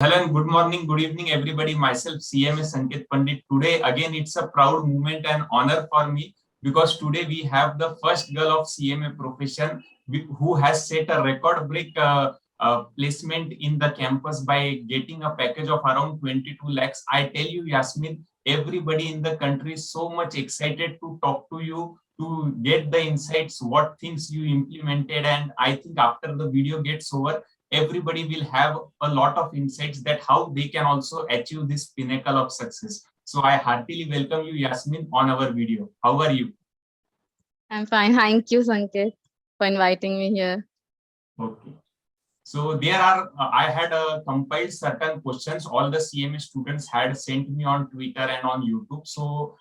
Hello and good morning, good evening, everybody. Myself, CMA Sanket Pandit. Today, again, it's a proud moment and honor for me because today we have the first girl of CMA profession who has set a record-break placement in the campus by getting a package of around 22 lakhs. I tell you, Yasmin, everybody in the country is so much excited to talk to you, to get the insights, what things you implemented. And I think after the video gets over, everybody will have a lot of insights that how they can also achieve this pinnacle of success. So I heartily welcome you, Yasmin, on our video. How are you? I'm fine. Thank you, Sanket, for inviting me here. Okay. So there are, I had compiled certain questions all the CMA students had sent me on Twitter and on YouTube. So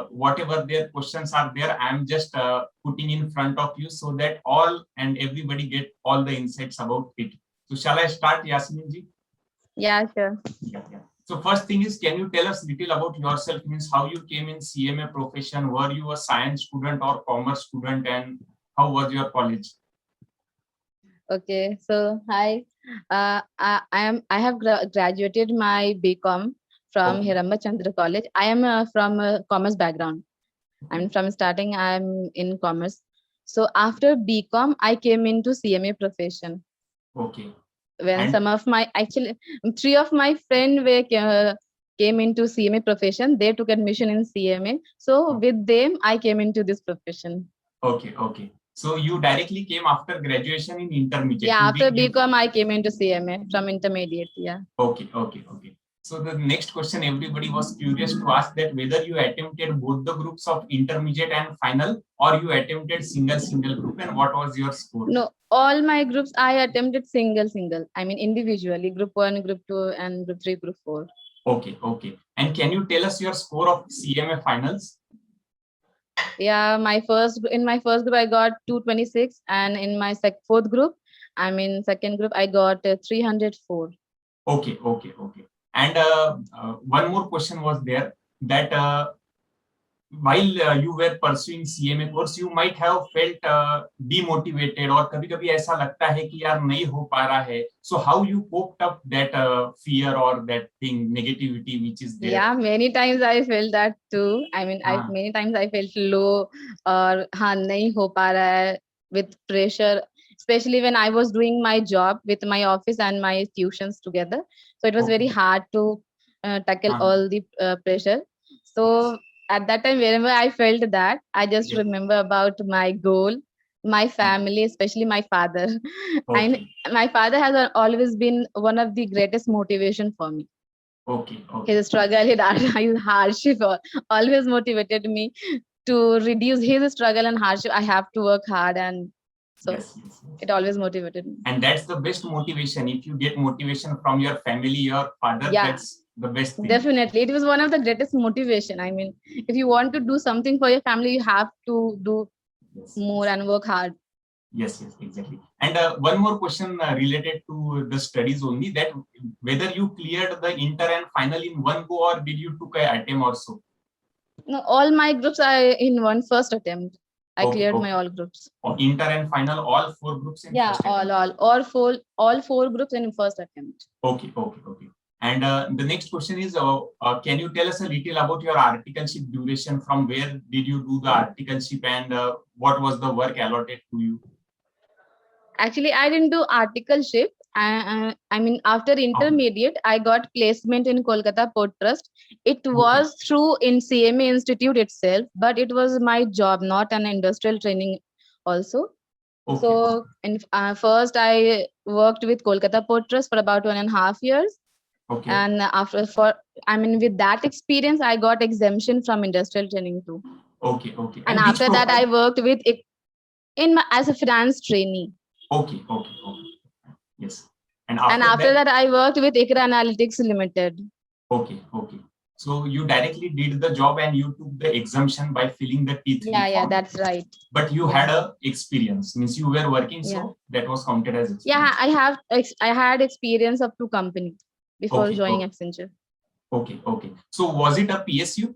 whatever their questions are there, I'm just putting in front of you so that all and everybody get all the insights about it. So shall I start, Yasmin ji? Yeah, sure. Yeah. So first thing is, can you tell us little about yourself? Means how you came in CMA profession? Were you a science student or commerce student, and how was your college? Okay. So hi. I have graduated my BCom from Okay. Hiramba Chandra College. I am from a commerce background. I'm from starting. I'm in commerce. So after BCom, I came into CMA profession. Okay. When And some of my three of my friend were came into CMA profession, they took admission in CMA. So with them, I came into this profession. okay. So you directly came after graduation in intermediate. Yeah, You after didn't give. BCom, I came into CMA from intermediate. Yeah. Okay. So the next question everybody was curious to ask that whether you attempted both the groups of intermediate and final, or you attempted single group, and what was your score? No, all my groups I attempted single. I mean individually, group 1, group 2, and group 3, group 4. Okay. And can you tell us your score of CMA finals? Yeah, in my first group I got 226, and in my fourth group, I mean second group, I got 304. Okay. And one more question was there that while you were pursuing CMA course, you might have felt demotivated, और कभी-कभी ऐसा लगता है कि यार नहीं हो पा रहा है. So how you coped up that fear or that thing, negativity which is there? Yeah, many times I felt that too. I mean, many times I felt low or हाँ नहीं हो पा रहा है with pressure, especially when I was doing my job with my office and my tuitions together. So it was very hard to tackle all the pressure. So at that time, whenever I felt that, I just remember about my goal, my family, especially my father. And my father has always been one of the greatest motivation for me. Okay. His struggle, his hardship always motivated me to reduce his struggle and hardship. I have to work hard, and so Yes. it always motivated me. And that's the best motivation. If you get motivation from your family, your father, that's the best thing. Definitely, it was one of the greatest motivation. I mean, if you want to do something for your family, you have to do more and work hard. Yes, exactly. And one more question related to the studies only, that whether you cleared the inter and final in one go, or did you took a attempt also? No, all my groups are in one first attempt. I cleared my all groups. Inter and final, all 4 groups in first attempt. all four groups in first attempt. Okay. And the next question is, can you tell us a little about your articleship duration? From where did you do the articleship, and what was the work allotted to you? Actually, I didn't do articleship. I mean, after intermediate, I got placement in Kolkata Port Trust. It was through in CMA Institute itself, but it was my job, not an industrial training also. So, first I worked with Kolkata Port Trust for about 1.5 years. And with that experience, I got exemption from industrial training too. Okay. And after that, I worked with as a finance trainee. Okay. Yes. And after that, I worked with ICRA Analytics Limited. Okay. So you directly did the job and you took the exemption by filling the T3 form. Yeah, that's right. But you had a experience, means you were working, so that was counted as experience. Yeah, I had experience of 2 companies before joining Accenture. Okay. So was it a PSU?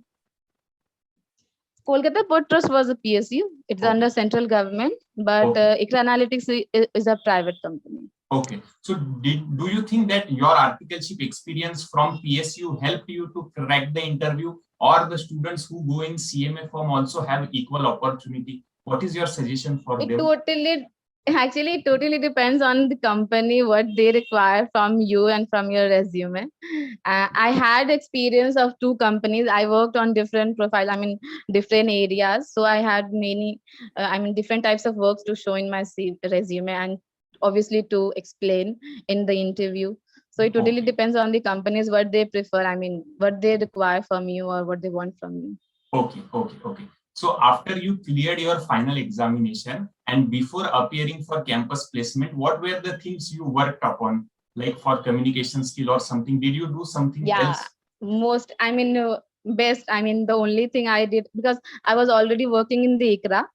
Kolkata Port Trust was a PSU. It's under central government, but ICRA Analytics is a private company. Okay. So do you think that your articleship experience from PSU helped you to crack the interview, or the students who go in CMA firm also have equal opportunity? What is your suggestion for It them? totally, actually, it totally depends on the company, what they require from you and from your resume. I had experience of two companies. I worked on different profile, I mean, different areas. So I had many, I mean, different types of works to show in my resume and obviously to explain in the interview. So it totally Okay. depends on the companies, what they prefer. I mean, what they require from you or what they want from you. Okay, okay, okay. So after you cleared your final examination and before appearing for campus placement, what were the things you worked upon, like for communication skill or something? Did you do something Yeah, else? most, I mean, best, I mean, the only thing I did, because I was already working in the ICRA,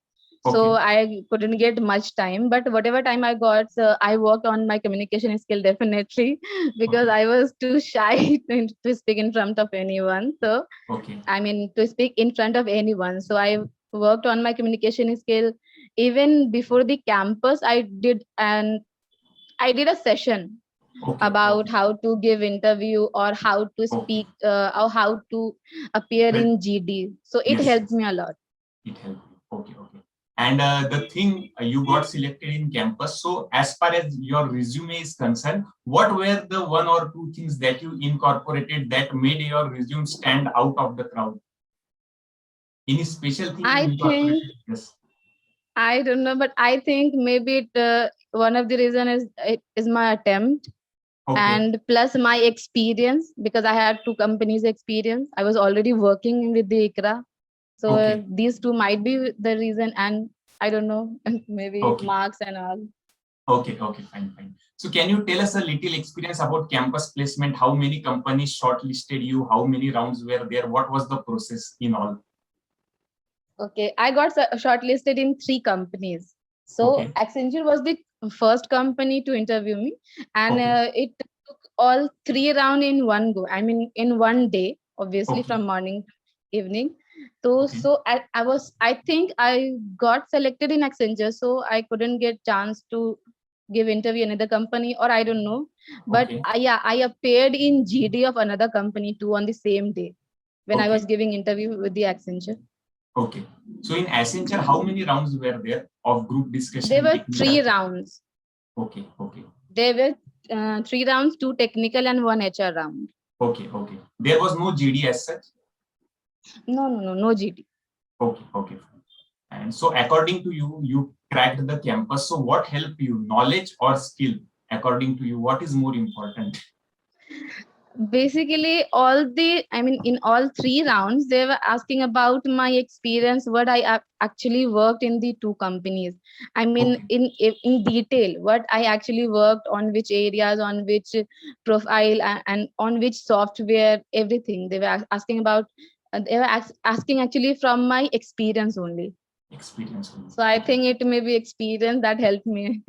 so Okay, I couldn't get much time, but whatever time I got, I worked on my communication skill definitely, because okay, I was too shy to speak in front of anyone. So okay, I mean, to speak in front of anyone, so I worked on my communication skill. Even before the campus, I did a session okay, about okay, how to give interview or how to okay. speak, or how to appear Well, in GD. So it yes, helped yes, me a lot. it helped you. Okay, okay. And the thing you got selected in campus. So as far as your resume is concerned, what were the one or two things that you incorporated that made your resume stand out of the crowd? Any special thing you I think, incorporated? Yes. I don't know, but I think maybe one of the reason is my attempt, Okay. and plus my experience, because I had two companies experience. I was already working with the ICRA. So Okay. these two might be the reason, and I don't know, maybe Okay. marks and all. Okay. Okay. Fine. Fine. So can you tell us a little experience about campus placement? How many companies shortlisted you? How many rounds were there? What was the process in all? Okay, I got shortlisted in three companies. So Okay. Accenture was the first company to interview me, and Okay. it took all three round in one go. I mean, in one day, obviously Okay. from morning to evening. So Okay. I think I got selected in Accenture, so I couldn't get chance to give interview in another company, or I don't know. But Okay. yeah, I appeared in GD of another company too on the same day when I was Okay. giving interview with the Accenture. Okay. So in Accenture, how many rounds were there of group There discussion, were technical? three rounds. Okay. Okay. There were three rounds, two technical and one HR round. Okay. Okay. There was no GD as such. No, no, no, no GD. Okay. Okay. Fine. And so according to you, you cracked the campus. So what helped you, knowledge or skill? According to you, what is more important? Basically, I mean, in all three rounds, they were asking about my experience, what I actually worked in the two companies. I mean, Okay. in detail, what I actually worked on, which areas, on which profile, and on which software, everything. They were asking about. They were asking actually from my experience only. Experience only. So I Okay. think it may be experience that helped me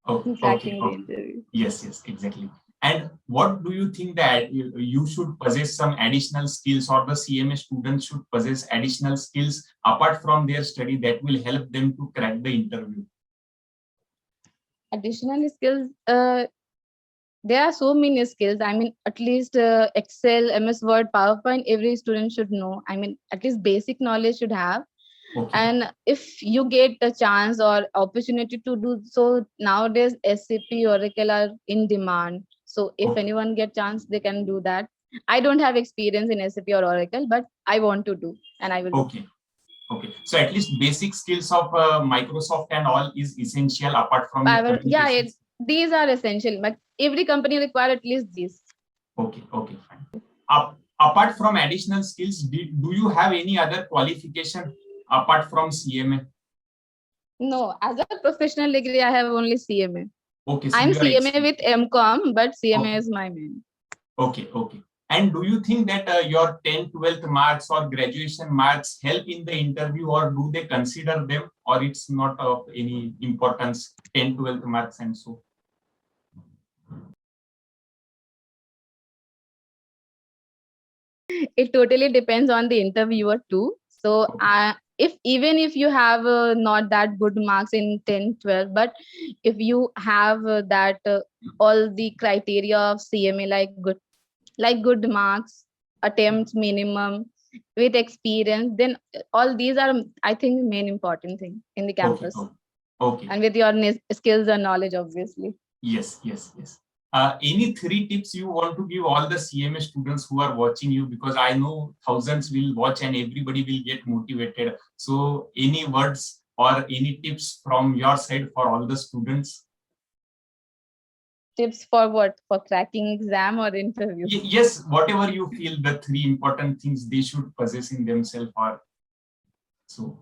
Okay. in Okay. cracking the Okay. interview. Yes. Yes. Exactly. And what do you think that you should possess some additional skills, or the CMA students should possess additional skills apart from their study that will help them to crack the interview? Additional skills, there are so many skills. I mean, at least Excel, MS Word, PowerPoint, every student should know. I mean, at least basic knowledge should have. Okay. And if you get a chance or opportunity to do so, nowadays SAP, Oracle are in demand. So if Okay. anyone get chance, they can do that. I don't have experience in SAP or Oracle, but I want to do, and I will do. Okay. Okay. So at least basic skills of Microsoft and all is essential apart from your Yeah, communications. these are essential, but every company require at least these. Okay. Okay. Fine. Apart from additional skills, do you have any other qualification apart from CMA? No, as a professional degree, I have only CMA. Okay. So I'm you are CMA with MCOM, but CMA okay. is my main. Okay. Okay. And do you think that your 10th, 12th marks or graduation marks help in the interview, or do they consider them, or it's not of any importance, 10th, 12th marks and so? It totally depends on the interviewer too. So if even if you have not that good marks in 10, 12, but if you have that all the criteria of CMA, like good marks, attempts minimum, with experience, then all these are, I think, main important thing in the Okay, campus, okay, okay. and with your skills and knowledge, obviously. Yes, yes, yes. Any three tips you want to give all the CMA students who are watching you? Because I know thousands will watch and everybody will get motivated. So, any words or any tips from your side for all the students? Tips for what? For cracking exam or interview? Yes, whatever you feel the three important things they should possess in themselves are so.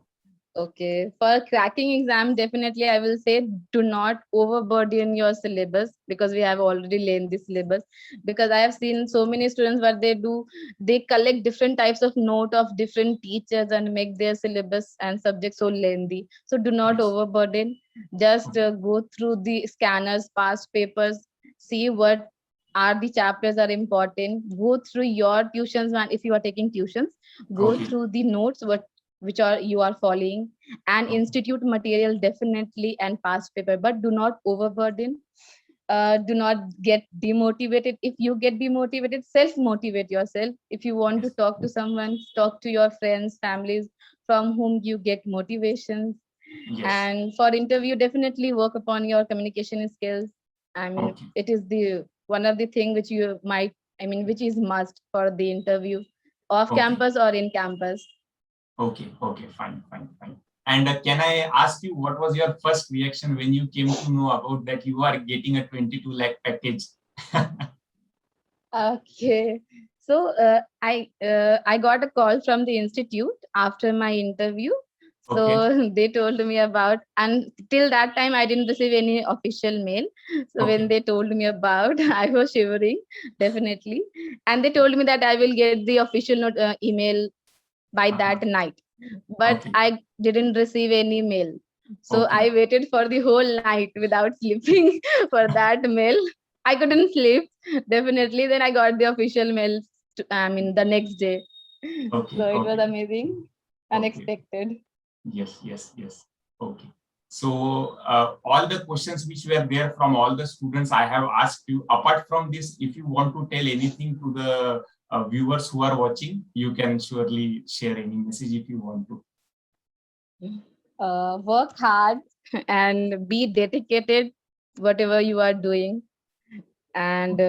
Okay, for cracking exam, definitely I will say do not overburden your syllabus, because we have already learned the syllabus. Because I have seen so many students what they do, they collect different types of note of different teachers and make their syllabus and subjects so lengthy. So do not Yes. overburden. Just Okay. go through the scanners, past papers, see what are the chapters are important. Go through your tuitions, man. If you are taking tuitions, go Okay. through the notes what which are you are following, and Okay. institute material definitely, and past paper, but do not overburden. Do not get demotivated. If you get demotivated, self motivate yourself. If you want to Yes. talk to someone, talk to your friends, families, from whom you get motivations. Yes. And for interview, definitely work upon your communication skills. I mean, Okay. it is the one of the thing which you might, I mean, which is must for the interview, off Okay. campus or in campus. Okay, okay, fine, fine, fine. And can I ask you what was your first reaction when you came to know about that you are getting a 22 lakh package? Okay. So I got a call from the institute after my interview. Okay, So they told me about, and till that time I didn't receive any official mail. So when okay, they told me about, I was shivering definitely, and they told me that I will get the official email by uh-huh, that night. But okay, I didn't receive any mail. So okay, I waited for the whole night without sleeping for that mail. I couldn't sleep, definitely. Then I got the official mail, I mean, the next day. okay, So it was okay, amazing, okay. unexpected. Yes, yes, yes. Okay. So all the questions which were there from all the students I have asked you. Apart from this, if you want to tell anything to the viewers who are watching, you can surely share any message if you want to. Work hard and be dedicated, whatever you are doing, and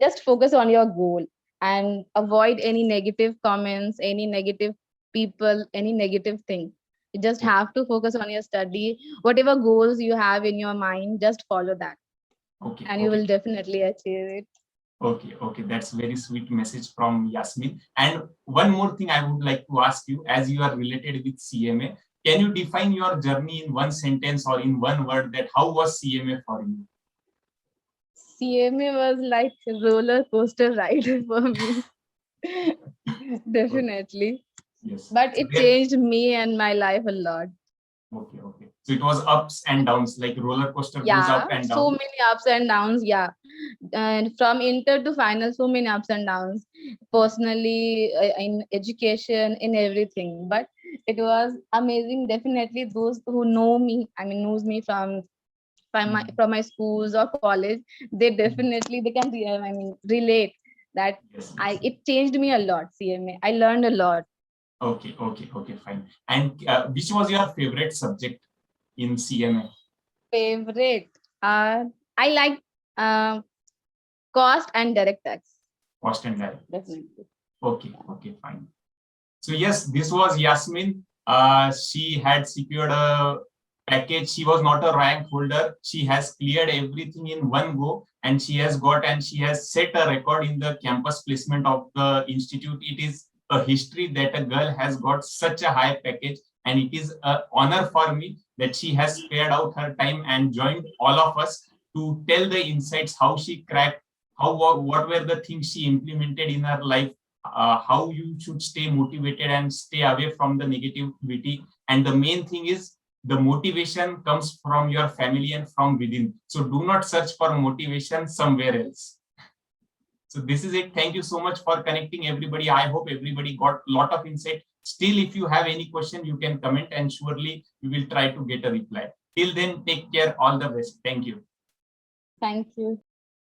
just focus on your goal, and avoid any negative comments, any negative people, any negative thing. You just Okay, have to focus on your study. Whatever goals you have in your mind, just follow that, okay, and you okay. will definitely achieve it. Okay, okay, that's very sweet message from Yasmin. And one more thing I would like to ask you, as you are related with CMA, can you define your journey in one sentence or in one word that how was CMA for you? CMA was like a roller coaster ride for me. Okay, Definitely. yes. But So it there, changed me and my life a lot. okay, okay. So it was ups and downs, like roller coaster goes up Yeah, and so down. many ups and downs. Yeah, and from inter to final, so many ups and downs. Personally, in education, in everything. But it was amazing. Definitely, those who know me, I mean, knows me Mhm. from my schools or college, they Mhm. definitely they can I mean relate that Yes, I yes. it changed me a lot. CMA, I learned a lot. Okay, okay, okay, fine. And which was your favorite subject in CMA? Favorite, I like uh, cost and direct tax. Cost and direct. Definitely. Okay, okay, fine. So yes, this was Yasmin. She had secured a package. She was not a rank holder. She has cleared everything in one go, and she has set a record in the campus placement of the institute. It is a history that a girl has got such a high package, and it is an honor for me that she has spared out her time and joined all of us to tell the insights how she cracked, what were the things she implemented in her life, how you should stay motivated and stay away from the negativity. And the main thing is the motivation comes from your family and from within. So do not search for motivation somewhere else. So this is it. Thank you so much for connecting everybody. I hope everybody got a lot of insight. Still, if you have any question, you can comment and surely we will try to get a reply. Till then, take care. All the best. Thank you. Thank you.